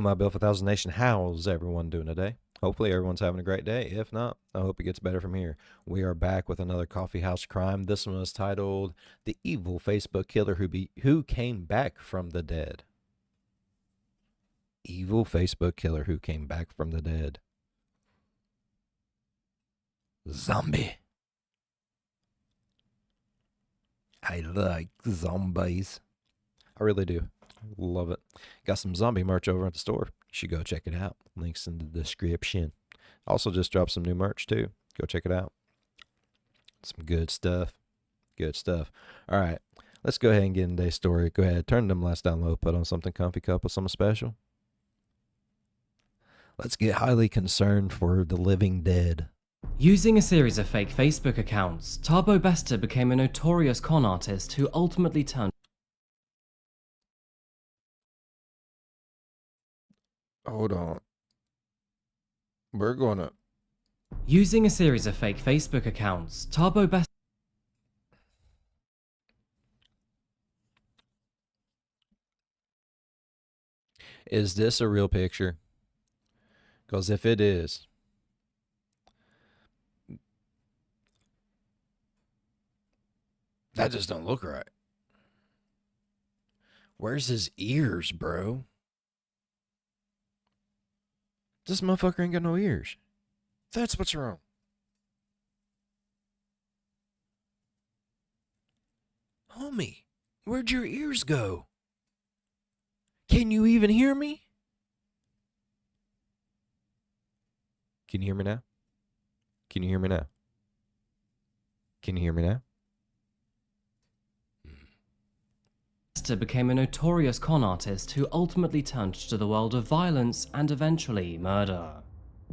Hello, my Bill for Thousand Nation. How's everyone doing today? Hopefully everyone's having a great day. If not, I hope it gets better from here. We are back with another Coffeehouse Crime. This one is titled "The Evil Facebook Killer Who Came Back from the Dead." Evil Facebook Killer Who Came Back from the Dead. Zombie. I like zombies. I really do. Love it. Got some zombie merch over at the store. You should go check it out. Links in the description. Also just dropped some new merch too. Go check it out. Some good stuff. Good stuff. All right. Let's go ahead and get into today's story. Go ahead. Turn them lights down low. Put on something comfy, cup with something special. Let's get highly concerned for the living dead. Using a series of fake Facebook accounts, Thabo Bester became a notorious con artist who ultimately turned. Hold on. We're gonna. Using a series of fake Facebook accounts, Thabo Bester. Is this a real picture? Because if it is, that just don't look right. Where's his ears, bro? This motherfucker ain't got no ears. That's what's wrong. Homie, where'd your ears go? Can you even hear me? Can you hear me now? Can you hear me now? Can you hear me now? Bester became a notorious con artist who ultimately turned to the world of violence and eventually murder.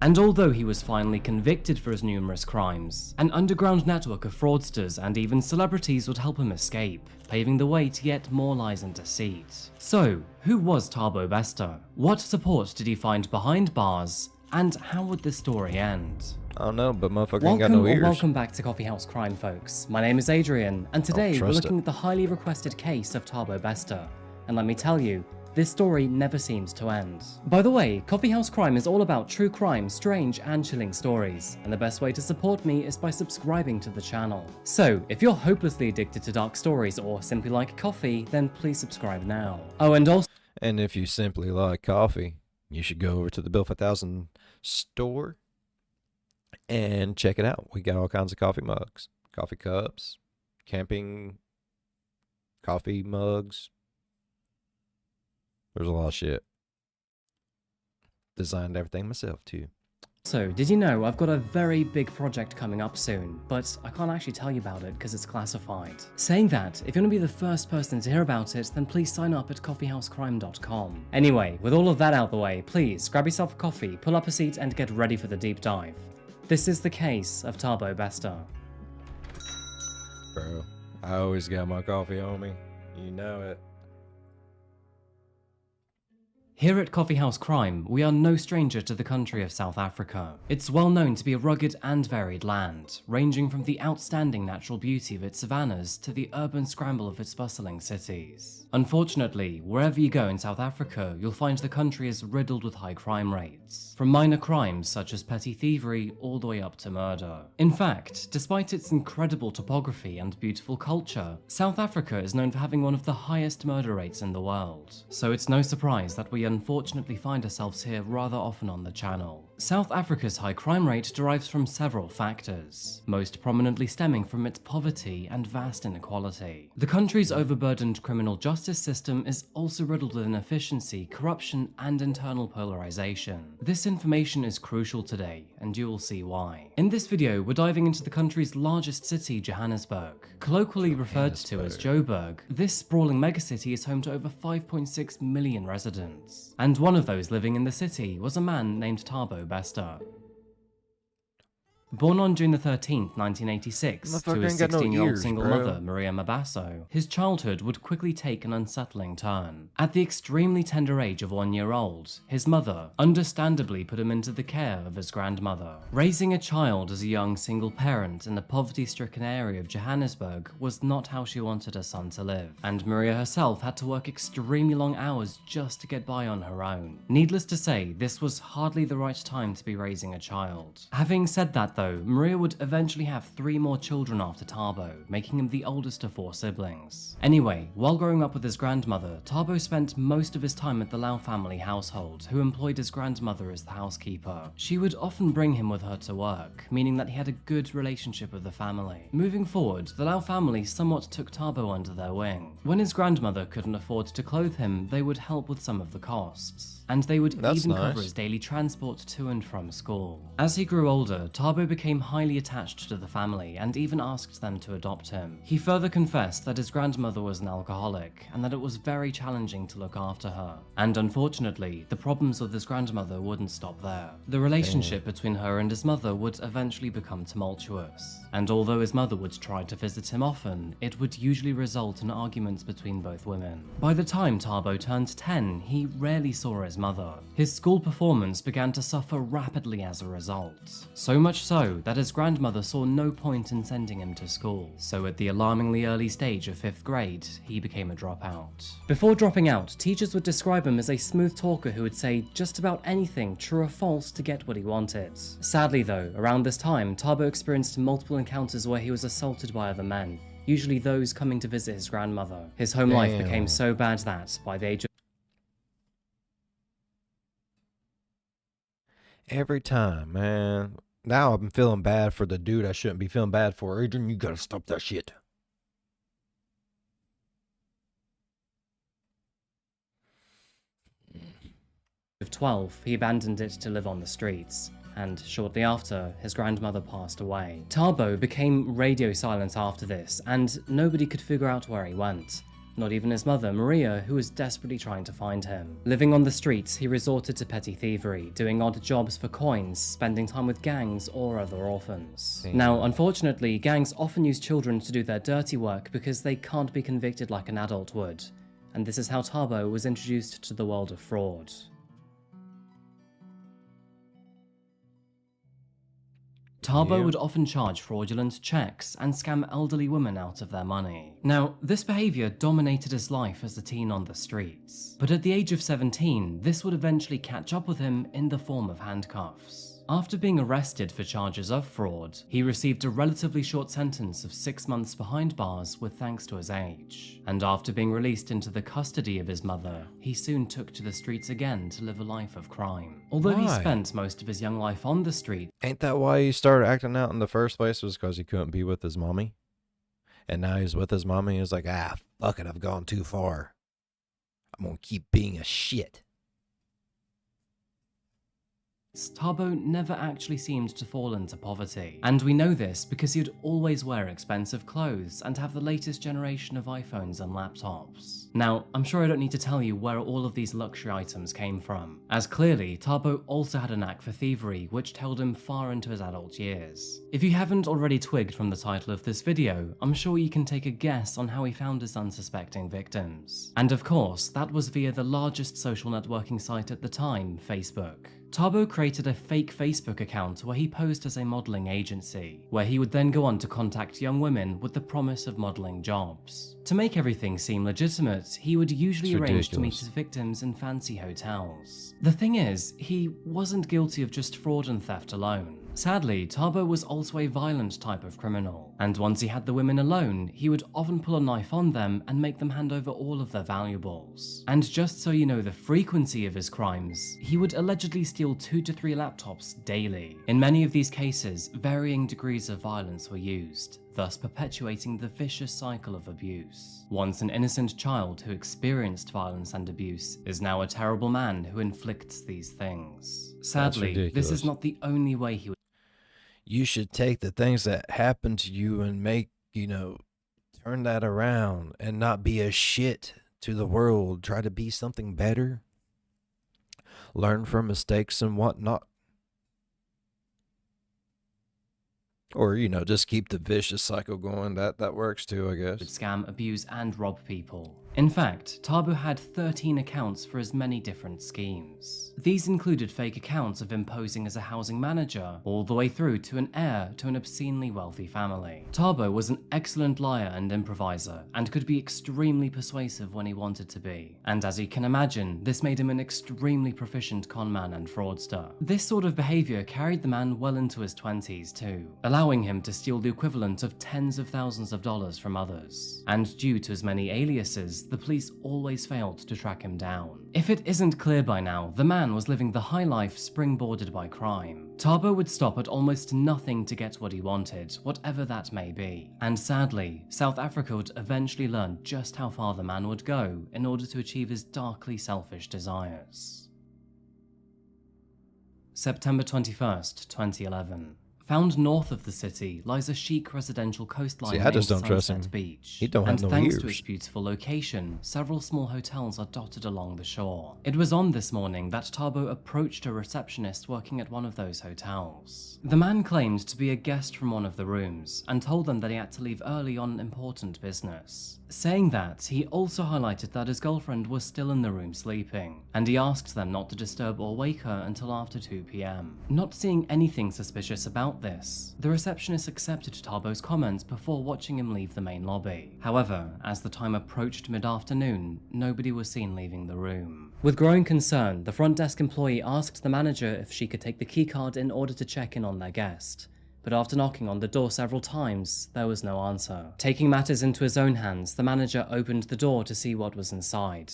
And although he was finally convicted for his numerous crimes, an underground network of fraudsters and even celebrities would help him escape, paving the way to yet more lies and deceit. So, who was Thabo Bester? What support did he find behind bars? And how would this story end? I don't know, but motherfucker ain't got no ears. Welcome back to Coffeehouse Crime, folks. My name is Adrian, and today we're looking at the highly requested case of Thabo Bester. And let me tell you, this story never seems to end. By the way, Coffeehouse Crime is all about true crime, strange and chilling stories, and the best way to support me is by subscribing to the channel. So, if you're hopelessly addicted to dark stories or simply like coffee, then please subscribe now. Oh, and also... And if you simply like coffee, you should go over to the Bill for 1000 store and check it out. We got all kinds of coffee mugs, coffee cups, camping coffee mugs. There's a lot of shit. Designed everything myself too. So, did you know I've got a very big project coming up soon, but I can't actually tell you about it because it's classified. Saying that, if you want to be the first person to hear about it, then please sign up at coffeehousecrime.com. Anyway, with all of that out the way, please grab yourself a coffee, pull up a seat and get ready for the deep dive. This is the case of Thabo Bester. Bro, I always got my coffee on me. You know it. Here at Coffeehouse Crime, we are no stranger to the country of South Africa. It's well known to be a rugged and varied land, ranging from the outstanding natural beauty of its savannas to the urban scramble of its bustling cities. Unfortunately, wherever you go in South Africa, you'll find the country is riddled with high crime rates, from minor crimes such as petty thievery all the way up to murder. In fact, despite its incredible topography and beautiful culture, South Africa is known for having one of the highest murder rates in the world. So it's no surprise that we unfortunately find ourselves here rather often on the channel. South Africa's high crime rate derives from several factors, most prominently stemming from its poverty and vast inequality. The country's overburdened criminal justice system is also riddled with inefficiency, corruption, and internal polarization. This information is crucial today, and you will see why. In this video, we're diving into the country's largest city, Johannesburg. Colloquially referred to as Joburg, this sprawling megacity is home to over 5.6 million residents. And one of those living in the city was a man named Thabo Bester. Born on June the 13th, 1986, to Motherfucker his ain't got no 16-year-old ears, single bro. mother, Maria Mabasso, his childhood would quickly take an unsettling turn. At the extremely tender age of 1 year old, his mother understandably put him into the care of his grandmother. Raising a child as a young single parent in the poverty-stricken area of Johannesburg was not how she wanted her son to live, and Maria herself had to work extremely long hours just to get by on her own. Needless to say, this was hardly the right time to be raising a child. Having said that though, Maria would eventually have 3 more children after Thabo, making him the oldest of 4 siblings. Anyway, while growing up with his grandmother, Thabo spent most of his time at the Lau family household, who employed his grandmother as the housekeeper. She would often bring him with her to work, meaning that he had a good relationship with the family. Moving forward, the Lau family somewhat took Thabo under their wing. When his grandmother couldn't afford to clothe him, they would help with some of the costs. And they would That's even nice. cover his daily transport to and from school. As he grew older, Thabo became highly attached to the family and even asked them to adopt him. He further confessed that his grandmother was an alcoholic and that it was very challenging to look after her. And unfortunately, the problems with his grandmother wouldn't stop there. The relationship between her and his mother would eventually become tumultuous. And although his mother would try to visit him often, it would usually result in arguments between both women. By the time Thabo turned 10, he rarely saw his mother. His school performance began to suffer rapidly as a result. So much so that his grandmother saw no point in sending him to school. So at the alarmingly early stage of 5th grade, he became a dropout. Before dropping out, teachers would describe him as a smooth talker who would say just about anything, true or false, to get what he wanted. Sadly though, around this time, Thabo experienced multiple encounters where he was assaulted by other men, usually those coming to visit his grandmother. His home life became Damn. so bad that, by the age of Every time, man. Now I'm feeling bad for the dude I shouldn't be feeling bad for. Adrian, you gotta stop that shit. of 12, he abandoned it to live on the streets, and shortly after, his grandmother passed away. Thabo became radio silent after this, and nobody could figure out where he went. Not even his mother, Maria, who was desperately trying to find him. Living on the streets, he resorted to petty thievery, doing odd jobs for coins, spending time with gangs or other orphans. Now, unfortunately, gangs often use children to do their dirty work because they can't be convicted like an adult would. And this is how Thabo was introduced to the world of fraud. Thabo would often charge fraudulent checks and scam elderly women out of their money. Now, this behaviour dominated his life as a teen on the streets. But at the age of 17, this would eventually catch up with him in the form of handcuffs. After being arrested for charges of fraud, he received a relatively short sentence of 6 months behind bars with thanks to his age. And after being released into the custody of his mother, he soon took to the streets again to live a life of crime. Although he Why? spent most of his young life on the street, Ain't that why he started acting out in the first place? Was because he couldn't be with his mommy? And now he's with his mommy. He's like, fuck it, I've gone too far. I'm gonna keep being a shit. Thabo never actually seemed to fall into poverty. And we know this because he'd always wear expensive clothes and have the latest generation of iPhones and laptops. Now, I'm sure I don't need to tell you where all of these luxury items came from, as clearly Thabo also had a knack for thievery which held him far into his adult years. If you haven't already twigged from the title of this video, I'm sure you can take a guess on how he found his unsuspecting victims. And of course, that was via the largest social networking site at the time, Facebook. Thabo created a fake Facebook account where he posed as a modelling agency, where he would then go on to contact young women with the promise of modelling jobs. To make everything seem legitimate, he would usually arrange to meet his victims in fancy hotels. The thing is, he wasn't guilty of just fraud and theft alone. Sadly, Thabo was also a violent type of criminal, and once he had the women alone, he would often pull a knife on them and make them hand over all of their valuables. And just so you know the frequency of his crimes, he would allegedly steal 2 to 3 laptops daily. In many of these cases, varying degrees of violence were used, thus perpetuating the vicious cycle of abuse. Once an innocent child who experienced violence and abuse is now a terrible man who inflicts these things. Sadly, this is not the only way he would. You should take the things that happen to you and make, turn that around and not be a shit to the world. Try to be something better. Learn from mistakes and whatnot. Or, just keep the vicious cycle going. That works too, I would guess. scam, abuse, and rob people. In fact, Thabo had 13 accounts for his many different schemes. These included fake accounts of him posing as a housing manager, all the way through to an heir to an obscenely wealthy family. Thabo was an excellent liar and improviser, and could be extremely persuasive when he wanted to be. And as you can imagine, this made him an extremely proficient conman and fraudster. This sort of behavior carried the man well into his 20s too, allowing him to steal the equivalent of tens of thousands of dollars from others. And due to his many aliases, the police always failed to track him down. If it isn't clear by now, the man was living the high life springboarded by crime. Thabo would stop at almost nothing to get what he wanted, whatever that may be. And sadly, South Africa would eventually learn just how far the man would go in order to achieve his darkly selfish desires. September 21st, 2011. Found north of the city lies a chic residential coastline See, I named just don't trust Sunset him. Beach. He don't have And no thanks ears. to its beautiful location, several small hotels are dotted along the shore. It was on this morning that Thabo approached a receptionist working at one of those hotels. The man claimed to be a guest from one of the rooms and told them that he had to leave early on important business. Saying that, he also highlighted that his girlfriend was still in the room sleeping, and he asked them not to disturb or wake her until after 2 p.m. Not seeing anything suspicious about this, the receptionist accepted Thabo's comments before watching him leave the main lobby. However, as the time approached mid-afternoon, nobody was seen leaving the room. With growing concern, the front desk employee asked the manager if she could take the keycard in order to check in on their guest. But after knocking on the door several times, there was no answer. Taking matters into his own hands, the manager opened the door to see what was inside.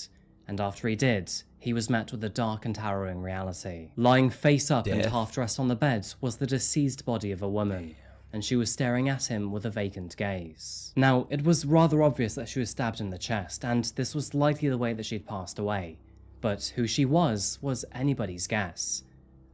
And after he did, he was met with a dark and harrowing reality. Lying face up and Death. half-dressed on the bed was the deceased body of a woman, and she was staring at him with a vacant gaze. Now, it was rather obvious that she was stabbed in the chest, and this was likely the way that she'd passed away. But who she was anybody's guess.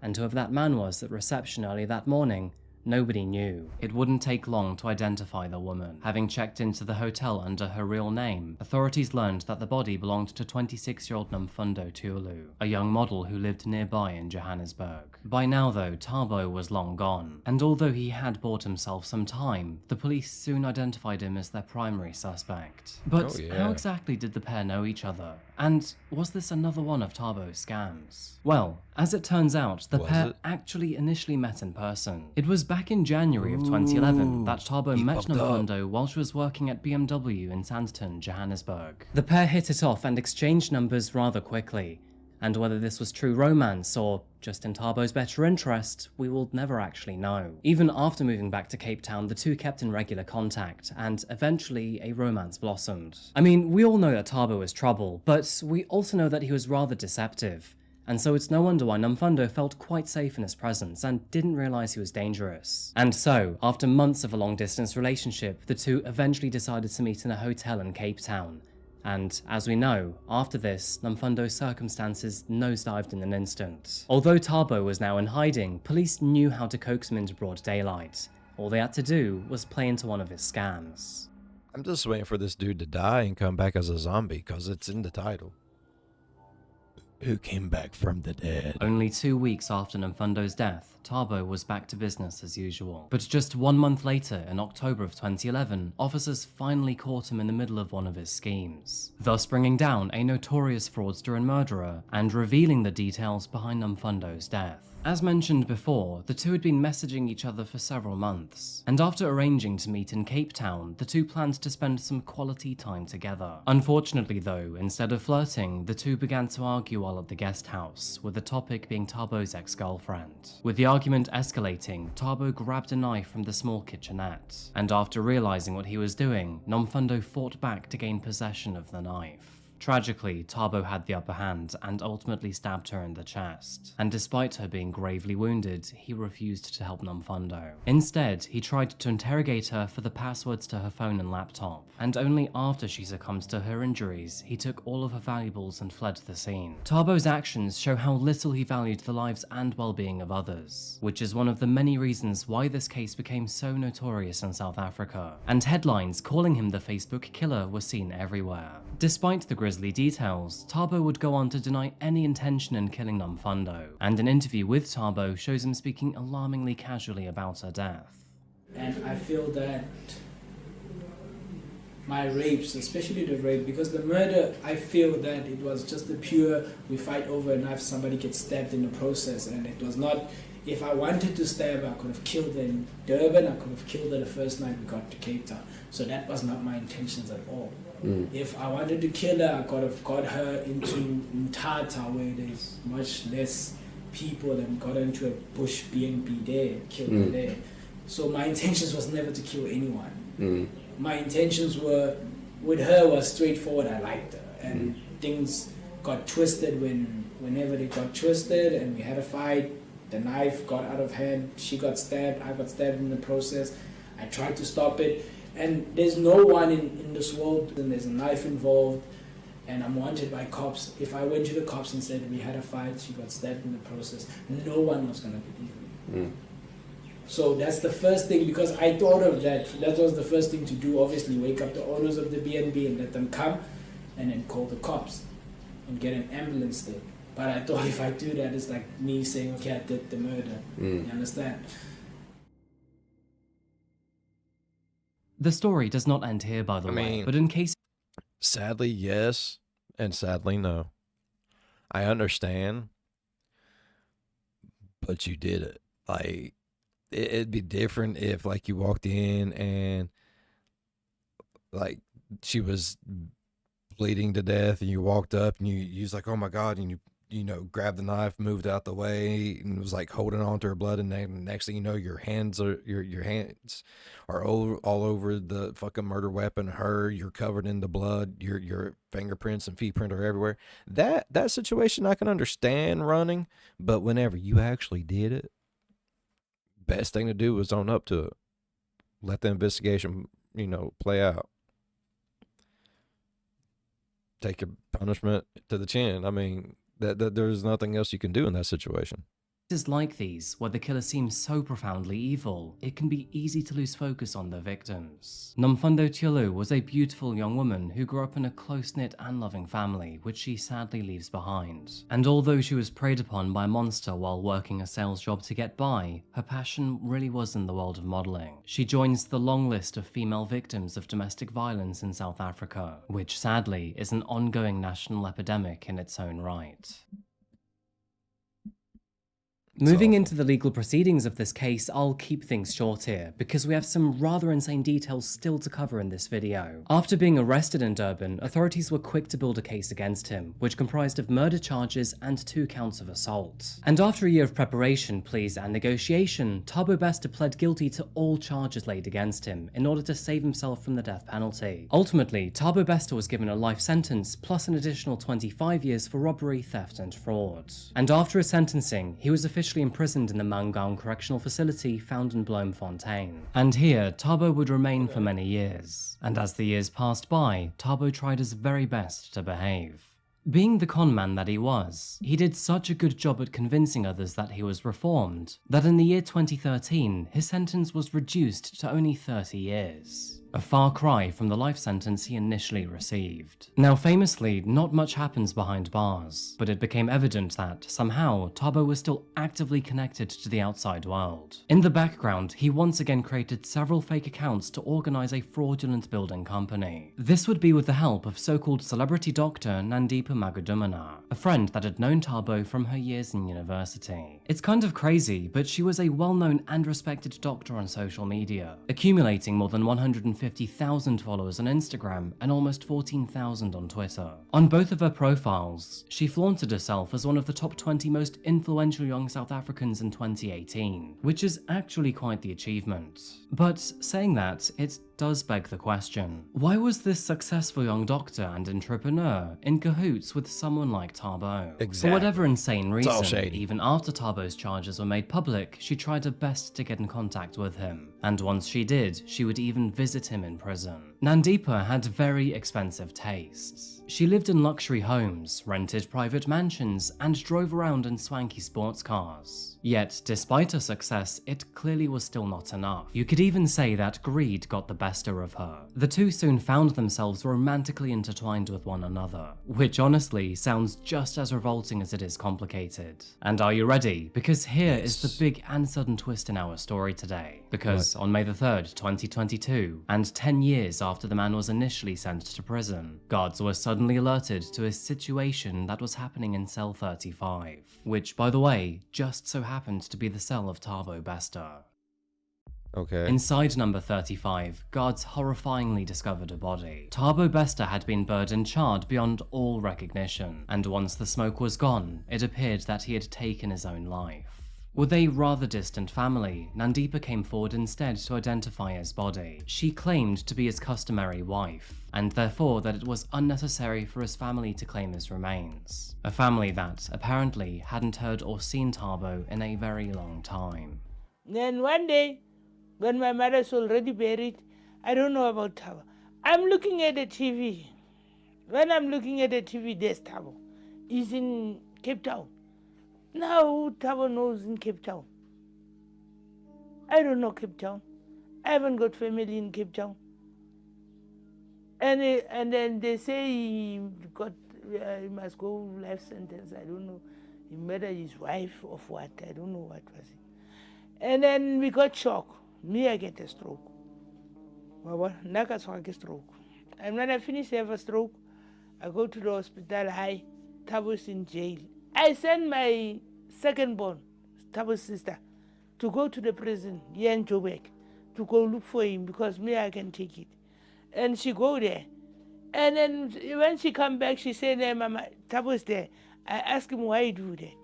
And whoever that man was at reception early that morning, nobody knew. It wouldn't take long to identify the woman. Having checked into the hotel under her real name, authorities learned that the body belonged to 26-year-old Nomfundo Tyhulu, a young model who lived nearby in Johannesburg. By now though, Thabo was long gone, and although he had bought himself some time, the police soon identified him as their primary suspect. But Oh, yeah. how exactly did the pair know each other? And was this another one of Thabo's scams? Well, as it turns out, the Was pair it? actually initially met in person. It was back in January of 2011 that Thabo he met popped up. Nomfundo while she was working at BMW in Sandton, Johannesburg. The pair hit it off and exchanged numbers rather quickly, and whether this was true romance or just in Thabo's better interest, we will never actually know. Even after moving back to Cape Town, the two kept in regular contact, and eventually a romance blossomed. I mean, we all know that Thabo was trouble, but we also know that he was rather deceptive. And so it's no wonder why Nomfundo felt quite safe in his presence and didn't realise he was dangerous. And so, after months of a long-distance relationship, the two eventually decided to meet in a hotel in Cape Town. And, as we know, after this, Nomfundo's circumstances nosedived in an instant. Although Thabo was now in hiding, police knew how to coax him into broad daylight. All they had to do was play into one of his scams. I'm just waiting for this dude to die and come back as a zombie, because it's in the title. Who came back from the dead? Only 2 weeks after Nomfundo's death, Thabo was back to business as usual. But just 1 month later, in October of 2011, officers finally caught him in the middle of one of his schemes, thus bringing down a notorious fraudster and murderer, and revealing the details behind Nomfundo's death. As mentioned before, the two had been messaging each other for several months, and after arranging to meet in Cape Town, the two planned to spend some quality time together. Unfortunately though, instead of flirting, the two began to argue while at the guest house, with the topic being Thabo's ex-girlfriend. With the argument escalating, Thabo grabbed a knife from the small kitchenette, and after realizing what he was doing, Nomfundo fought back to gain possession of the knife. Tragically, Thabo had the upper hand and ultimately stabbed her in the chest, and despite her being gravely wounded, he refused to help Nomfundo. Instead, he tried to interrogate her for the passwords to her phone and laptop, and only after she succumbed to her injuries, he took all of her valuables and fled the scene. Thabo's actions show how little he valued the lives and well-being of others, which is one of the many reasons why this case became so notorious in South Africa, and headlines calling him the Facebook killer were seen everywhere. Despite the grisly details, Thabo would go on to deny any intention in killing Nomfundo, and an interview with Thabo shows him speaking alarmingly casually about her death. And I feel that my rapes, especially the rape, because the murder, I feel that it was just a pure, we fight over a knife, somebody gets stabbed in the process, and it was not, if I wanted to stab her, I could have killed her in Durban, I could have killed her the first night we got to Cape Town. So that was not my intentions at all. If I wanted to kill her, I could have got her into Mthatha, where there's much less people, and got her into a bush BNB there and killed her there. So my intentions was never to kill anyone. My intentions were, with her, was straightforward. I liked her, and things got twisted whenever they got twisted, and we had a fight. The knife got out of hand. She got stabbed. I got stabbed in the process. I tried to stop it, and there's no one in this world. And there's a knife involved, and I'm wanted by cops. If I went to the cops and said we had a fight, she got stabbed in the process, no one was gonna believe me. So that's the first thing, because I thought of that. That was the first thing to do, obviously, wake up the owners of the BNB and let them come, and then call the cops and get an ambulance there. But I thought if I do that, it's like me saying, okay, I did the murder. You understand? The story does not end here, by the way, but in case... Sadly, yes, and sadly, no. I understand, but you did it. Like, it'd be different if, like, you walked in and, like, she was bleeding to death, and you walked up and you was like, oh my God, and you know, grabbed the knife, moved out the way, and was like holding on to her blood, and then next thing you know, your hands are all over the fucking murder weapon. You're covered in the blood. Your fingerprints and feet are everywhere. That situation I can understand running, but whenever you actually did it, best thing to do was own up to it. Let the investigation, you know, play out. Take your punishment to the chin. I mean, that there's nothing else you can do in that situation. Cases like these, where the killer seems so profoundly evil, it can be easy to lose focus on the victims. Nomfundo Tyhulu was a beautiful young woman who grew up in a close-knit and loving family, which she sadly leaves behind. And although she was preyed upon by a monster while working a sales job to get by, her passion really was in the world of modelling. She joins the long list of female victims of domestic violence in South Africa, which sadly is an ongoing national epidemic in its own right. Moving into the legal proceedings of this case, I'll keep things short here, because we have some rather insane details still to cover in this video. After being arrested in Durban, authorities were quick to build a case against him, which comprised of murder charges and 2 counts of assault. And after a year of preparation, pleas and negotiation, Thabo Bester pled guilty to all charges laid against him, in order to save himself from the death penalty. Ultimately, Thabo Bester was given a life sentence, plus an additional 25 years for robbery, theft and fraud. And after his sentencing, he was officially imprisoned in the Mangaung Correctional Facility found in Bloemfontein. And here, Thabo would remain for many years. And as the years passed by, Thabo tried his very best to behave. Being the conman that he was, he did such a good job at convincing others that he was reformed, that in the year 2013, his sentence was reduced to only 30 years. A far cry from the life sentence he initially received. Now famously, not much happens behind bars, but it became evident that, somehow, Thabo was still actively connected to the outside world. In the background, he once again created several fake accounts to organize a fraudulent building company. This would be with the help of so-called celebrity doctor Nandipa Magudumana, a friend that had known Thabo from her years in university. It's kind of crazy, but she was a well-known and respected doctor on social media, accumulating more than 150,000 followers on Instagram and almost 14,000 on Twitter. On both of her profiles, she flaunted herself as one of the top 20 most influential young South Africans in 2018, which is actually quite the achievement. But saying that, it does beg the question, why was this successful young doctor and entrepreneur in cahoots with someone like Thabo? Exactly. For whatever insane It's all reason, shady. even after Thabo's charges were made public, she tried her best to get in contact with him. And once she did, she would even visit him in prison. Nandipa had very expensive tastes. She lived in luxury homes, rented private mansions, and drove around in swanky sports cars. Yet, despite her success, it clearly was still not enough. You could even say that greed got the bester of her. The two soon found themselves romantically intertwined with one another, which honestly sounds just as revolting as it is complicated. And are you ready? Because here is the big and sudden twist in our story today. Because was on May the 3rd, 2022, and 10 years after the man was initially sent to prison, guards were suddenly alerted to a situation that was happening in cell 35, which, by the way, just so happened to be the cell of Thabo Bester. Okay. Inside number 35, guards horrifyingly discovered a body. Thabo Bester had been burned and charred beyond all recognition, and once the smoke was gone, it appeared that he had taken his own life. With a rather distant family, Nandipa came forward instead to identify his body. She claimed to be his customary wife, and therefore that it was unnecessary for his family to claim his remains. A family that, apparently, hadn't heard or seen Thabo in a very long time. Then one day, when my mother's already buried, I don't know about Thabo. I'm looking at the TV. When I'm looking at the TV, there's Thabo. He's in Cape Town. Now Thabo knows in Cape Town. I don't know Cape Town. I haven't got family in Cape Town. And then they say he must go life sentence. I don't know. He murdered his wife of what? I don't know what was it. And then we got shocked. Me, I get a stroke. Stroke. And when I finish, I have a stroke. I go to the hospital. Hi, Thabo's in jail. I send my second born, Thabo's sister, to go to the prison here in Joburg to go look for him because me, I can take it. And she go there. And then when she come back, she said, hey, Mama, Thabo's there. I asked him why he do that.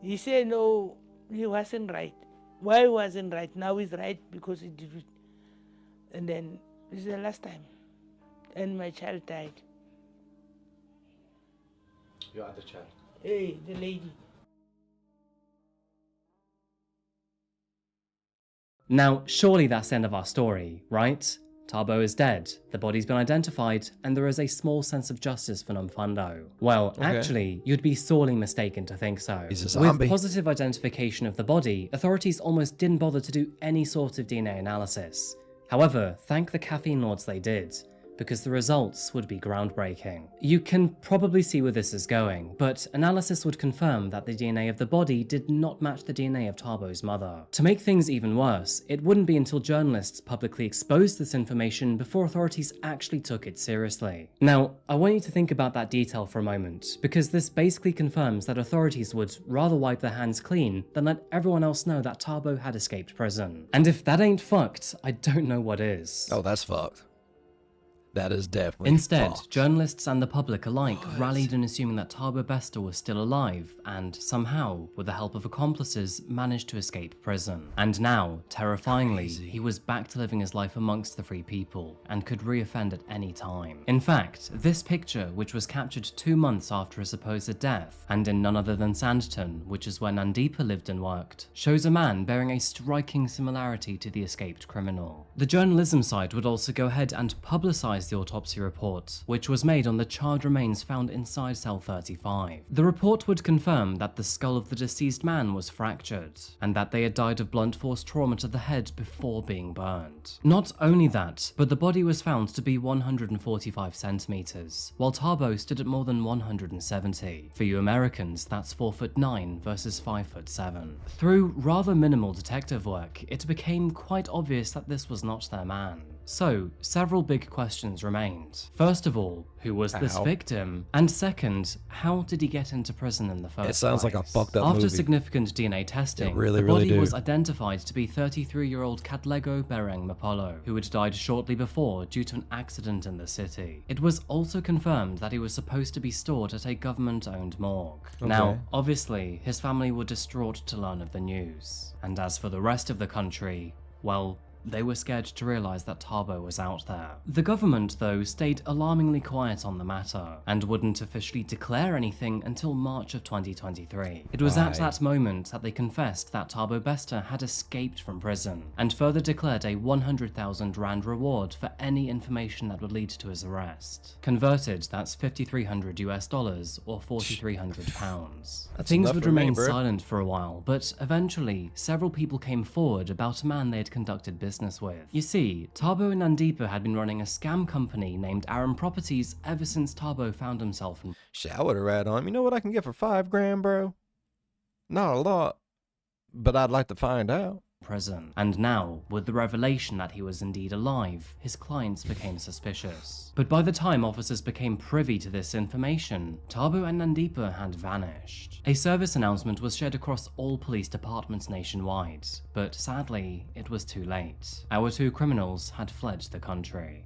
He said, no, he wasn't right. Why he wasn't right? Now he's right because he did it. And then this is the last time. And my child died. Your other child? Hey, the lady. Now, surely that's the end of our story, right? Thabo is dead, the body's been identified, and there is a small sense of justice for Nomfundo. Well, actually, you'd be sorely mistaken to think so. He's a zombie. With positive identification of the body, authorities almost didn't bother to do any sort of DNA analysis. However, thank the caffeine lords they did, because the results would be groundbreaking. You can probably see where this is going, but analysis would confirm that the DNA of the body did not match the DNA of Thabo's mother. To make things even worse, it wouldn't be until journalists publicly exposed this information before authorities actually took it seriously. Now, I want you to think about that detail for a moment, because this basically confirms that authorities would rather wipe their hands clean than let everyone else know that Thabo had escaped prison. And if that ain't fucked, I don't know what is. Oh, that's fucked. That is definitely Instead, fucked. journalists and the public alike rallied in assuming that Thabo Bester was still alive and somehow, with the help of accomplices, managed to escape prison. And now, terrifyingly, he was back to living his life amongst the free people and could reoffend at any time. In fact, this picture, which was captured 2 months after his supposed death, and in none other than Sandton, which is where Nandipa lived and worked, shows a man bearing a striking similarity to the escaped criminal. The journalism side would also go ahead and publicize the autopsy report, which was made on the charred remains found inside cell 35. The report would confirm that the skull of the deceased man was fractured, and that they had died of blunt force trauma to the head before being burned. Not only that, but the body was found to be 145 centimeters, while Thabo stood at more than 170. For you Americans, that's 4'9" versus 5'7". Through rather minimal detective work, it became quite obvious that this was not their man. So, several big questions remained. First of all, who was this victim? And second, how did he get into prison in the first place? It sounds like a fucked up After movie. significant DNA testing, really the body do. was identified to be 33-year-old Katlego Bereng Mapolo, who had died shortly before due to an accident in the city. It was also confirmed that he was supposed to be stored at a government-owned morgue. Now, obviously, his family were distraught to learn of the news. And as for the rest of the country, well, they were scared to realize that Thabo was out there. The government, though, stayed alarmingly quiet on the matter, and wouldn't officially declare anything until March of 2023. It was at that moment that they confessed that Thabo Bester had escaped from prison, and further declared a 100,000 rand reward for any information that would lead to his arrest. Converted, that's $5,300 or 4,300 pounds. Things would remain silent for a while, but eventually, several people came forward about a man they had conducted business with. You see, Thabo and Nandipa had been running a scam company named Aaron Properties ever since Thabo found himself in... Shit, I would have rat on him. You know what I can get for $5 grand, bro? Not a lot, but I'd like to find out. prison. And now, with the revelation that he was indeed alive, his clients became suspicious. But by the time officers became privy to this information, Thabo and Nandipa had vanished. A service announcement was shared across all police departments nationwide, but sadly, it was too late. Our two criminals had fled the country.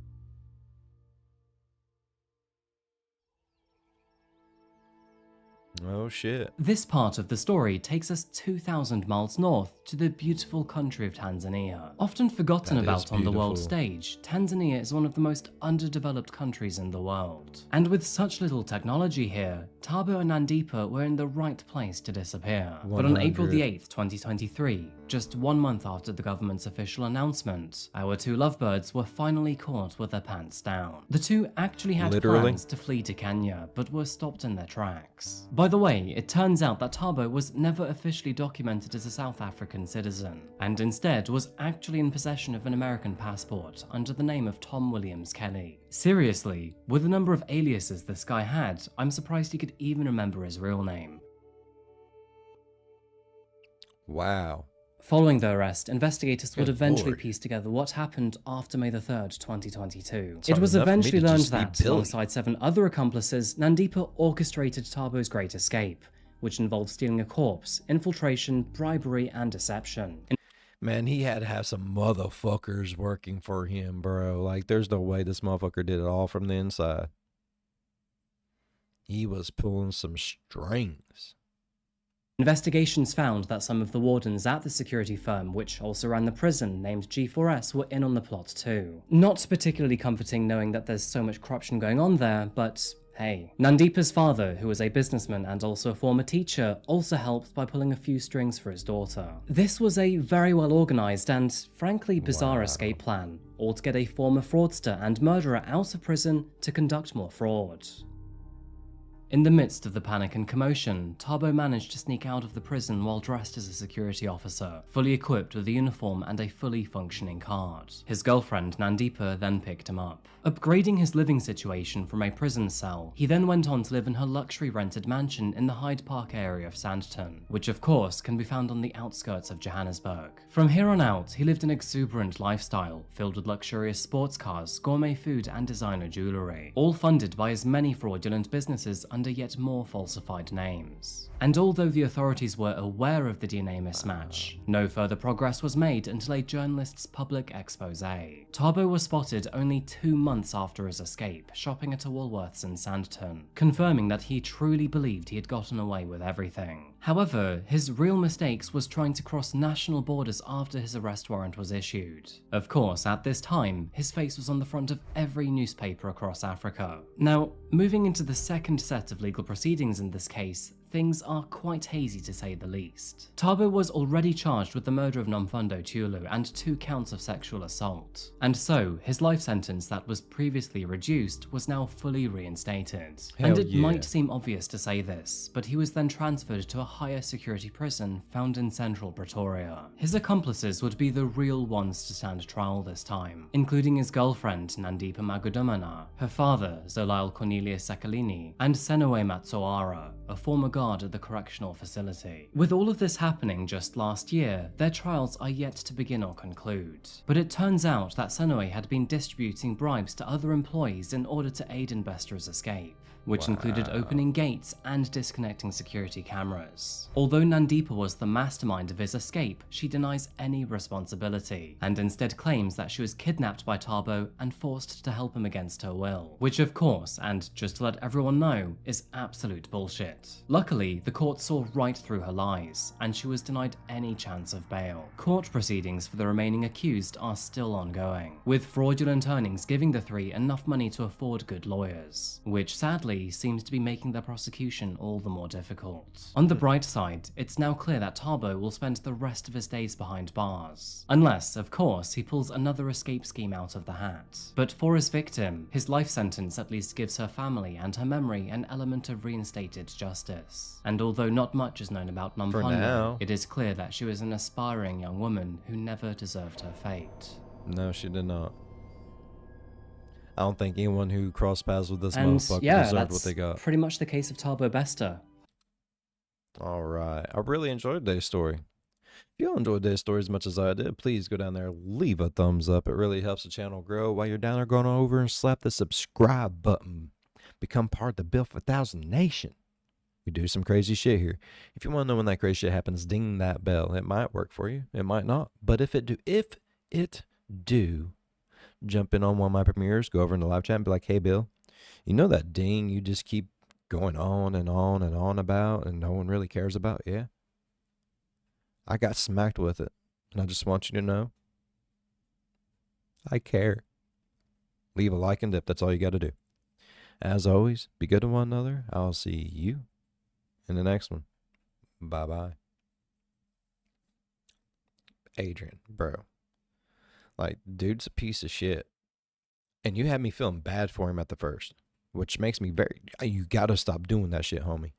Oh shit. This part of the story takes us 2,000 miles north to the beautiful country of Tanzania. Often forgotten That is about on the world beautiful. stage, Tanzania is one of the most underdeveloped countries in the world. And with such little technology here, Thabo and Nandipa were in the right place to disappear. But on April 100. the 8th, 2023, just 1 month after the government's official announcement, our two lovebirds were finally caught with their pants down. The two actually had Literally? plans to flee to Kenya, but were stopped in their tracks. By the way, it turns out that Thabo was never officially documented as a South African citizen, and instead was actually in possession of an American passport under the name of Tom Williams Kelly. Seriously, with the number of aliases this guy had, I'm surprised he could even remember his real name. Wow. Following the arrest, investigators would Good eventually lord. piece together what happened after May the 3rd, 2022. It's It hard was enough for me eventually to learned just be that, Billy. alongside 7 other accomplices, Nandipa orchestrated Thabo's great escape, which involved stealing a corpse, infiltration, bribery, and deception. Man, he had to have some motherfuckers working for him, bro. Like, there's no way this motherfucker did it all from the inside. He was pulling some strings. Investigations found that some of the wardens at the security firm, which also ran the prison, named G4S, were in on the plot too. Not particularly comforting knowing that there's so much corruption going on there, but hey. Nandipa's father, who was a businessman and also a former teacher, also helped by pulling a few strings for his daughter. This was a very well organised and, frankly, bizarre escape plan, all to get a former fraudster and murderer out of prison to conduct more fraud. In the midst of the panic and commotion, Thabo managed to sneak out of the prison while dressed as a security officer, fully equipped with a uniform and a fully functioning card. His girlfriend, Nandipa, then picked him up. Upgrading his living situation from a prison cell, he then went on to live in her luxury rented mansion in the Hyde Park area of Sandton, which of course can be found on the outskirts of Johannesburg. From here on out, he lived an exuberant lifestyle, filled with luxurious sports cars, gourmet food and designer jewellery, all funded by his many fraudulent businesses under yet more falsified names. And although the authorities were aware of the DNA mismatch, no further progress was made until a journalist's public expose. Thabo was spotted only 2 months after his escape, shopping at a Woolworths in Sandton, confirming that he truly believed he had gotten away with everything. However, his real mistakes was trying to cross national borders after his arrest warrant was issued. Of course, at this time, his face was on the front of every newspaper across Africa. Now, moving into the second set of legal proceedings in this case, things are quite hazy to say the least. Thabo was already charged with the murder of Nomfundo Tyhulu and 2 counts of sexual assault, and so his life sentence that was previously reduced was now fully reinstated. And Hell it yeah. might seem obvious to say this, but he was then transferred to a higher security prison found in central Pretoria. His accomplices would be the real ones to stand trial this time, including his girlfriend Nandipa Magudumana, her father Zolile Cornelius Sekalini, and Senoe Matsoara, a former guard at the correctional facility. With all of this happening just last year, their trials are yet to begin or conclude. But it turns out that Senoe had been distributing bribes to other employees in order to aid in Bester's escape, which included opening gates and disconnecting security cameras. Although Nandipa was the mastermind of his escape, she denies any responsibility, and instead claims that she was kidnapped by Thabo and forced to help him against her will. Which of course, and just to let everyone know, is absolute bullshit. Luckily, the court saw right through her lies, and she was denied any chance of bail. Court proceedings for the remaining accused are still ongoing, with fraudulent earnings giving the 3 enough money to afford good lawyers, which sadly seems to be making their prosecution all the more difficult. On the bright side, it's now clear that Thabo will spend the rest of his days behind bars. Unless, of course, he pulls another escape scheme out of the hat. But for his victim, his life sentence at least gives her family and her memory an element of reinstated justice. And although not much is known about now. Nomfundo, it is clear that she was an aspiring young woman who never deserved her fate. No, she did not. I don't think anyone who crossed paths with this And motherfucker yeah, deserved what that's they got. pretty much the case of Thabo Bester. All right. I really enjoyed today's story. If you all enjoyed this story as much as I did, please go down there, leave a thumbs up. It really helps the channel grow. While you're down there, go on over and slap the subscribe button. Become part of the Built for 1,000 Nation. We do some crazy shit here. If you want to know when that crazy shit happens, ding that bell. It might work for you. It might not. But if it do, jump in on one of my premieres, go over in the live chat and be like, hey, Bill, you know that ding you just keep going on and on and on about and no one really cares about? Yeah. I got smacked with it. And I just want you to know, I care. Leave a like and dip. That's all you got to do. As always, be good to one another. I'll see you in the next one. Bye-bye. Adrian, bro. Like, dude's a piece of shit. And you had me feeling bad for him at the first, which makes me you gotta stop doing that shit, homie.